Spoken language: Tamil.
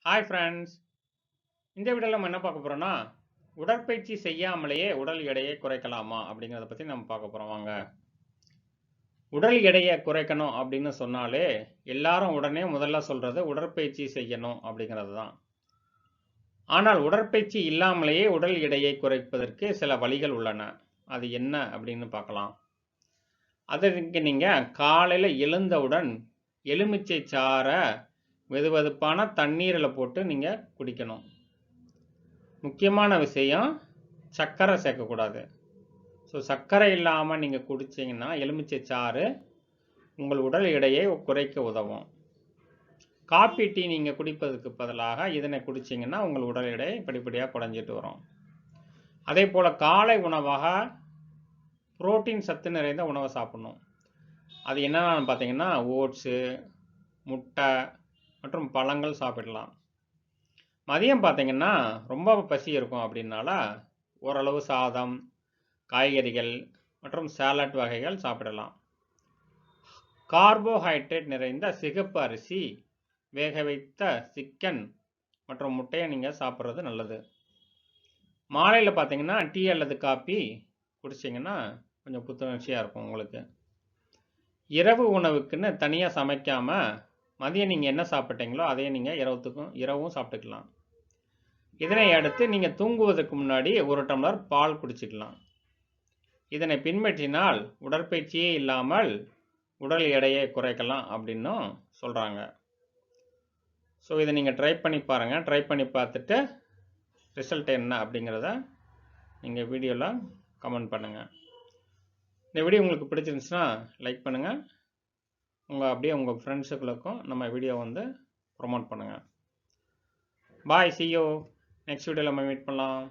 Hi friends. இந்த வீடியோவில் நம்ம என்ன பார்க்க போகிறோம்னா, உடற்பயிற்சி செய்யாமலேயே உடல் எடையை குறைக்கலாமா அப்படிங்கிறத பற்றி நம்ம பார்க்க போகிறோம். வாங்க. உடல் எடையை குறைக்கணும் அப்படின்னு சொன்னாலே எல்லாரும் உடனே முதல்ல சொல்கிறது உடற்பயிற்சி செய்யணும் அப்படிங்கிறது தான். ஆனால் உடற்பயிற்சி இல்லாமலேயே உடல் எடையை குறைப்பதற்கு சில வழிகள் உள்ளன. அது என்ன அப்படின்னு பார்க்கலாம். அதற்கு நீங்கள் காலையில் எழுந்தவுடன் எலுமிச்சை சாறை வெதுவெதுப்பான தண்ணீரில் போட்டு நீங்கள் குடிக்கணும். முக்கியமான விஷயம், சர்க்கரை சேர்க்கக்கூடாது. ஸோ சர்க்கரை இல்லாமல் நீங்கள் குடிச்சிங்கன்னா எலுமிச்சை சாறு உங்கள் உடல் எடையை குறைக்க உதவும். காப்பி டீ நீங்கள் குடிப்பதற்கு பதிலாக இதனை குடிச்சிங்கன்னா உங்கள் உடல் எடை படிப்படியாக குறைஞ்சிட்டு வரும். அதே போல் காலை உணவாக புரோட்டீன் சத்து நிறைந்த உணவை சாப்பிடணும். அது என்னென்னு பார்த்தீங்கன்னா ஓட்ஸு, முட்டை மற்றும் பழங்கள் சாப்பிடலாம். மதியம் பார்த்தீங்கன்னா ரொம்ப பசி இருக்கும் அப்படின்னால ஓரளவு சாதம், காய்கறிகள் மற்றும் சாலட் வகைகள் சாப்பிடலாம். கார்போஹைட்ரேட் நிறைந்த சிகப்பு அரிசி, வேக வைத்த சிக்கன் மற்றும் முட்டையை நீங்கள் சாப்பிட்றது நல்லது. மாலையில் பார்த்தீங்கன்னா டீ அல்லது காப்பி குடிச்சிங்கன்னா கொஞ்சம் புத்துணர்ச்சியாக இருக்கும் உங்களுக்கு. இரவு உணவுக்குன்னு தனியாக சமைக்காமல் மதியம் நீங்கள் என்ன சாப்பிட்டீங்களோ அதையே நீங்கள் இரவும் சாப்பிட்டுக்கலாம். இதனை அடுத்து நீங்கள் தூங்குவதற்கு முன்னாடி 1 டம்ளர் பால் குடிச்சிக்கலாம். இதனை பின்பற்றினால் உடற்பயிற்சியே இல்லாமல் உடல் எடையை குறைக்கலாம் அப்படின்னும் சொல்கிறாங்க. ஸோ இதை நீங்கள் ட்ரை பண்ணி பாருங்கள். ட்ரை பண்ணி பார்த்துட்டு ரிசல்ட் என்ன அப்படிங்கிறத நீங்கள் வீடியோவில் கமெண்ட் பண்ணுங்கள். இந்த வீடியோ உங்களுக்கு பிடிச்சிருந்துச்சுன்னா லைக் பண்ணுங்கள். அப்படியே உங்கள் ஃப்ரெண்ட்ஸுகளுக்கும் நம்ம வீடியோ ப்ரொமோட் பண்ணுங்கள். பாய், see you. நெக்ஸ்ட் வீடியோவில் நம்ம மீட் பண்ணலாம்.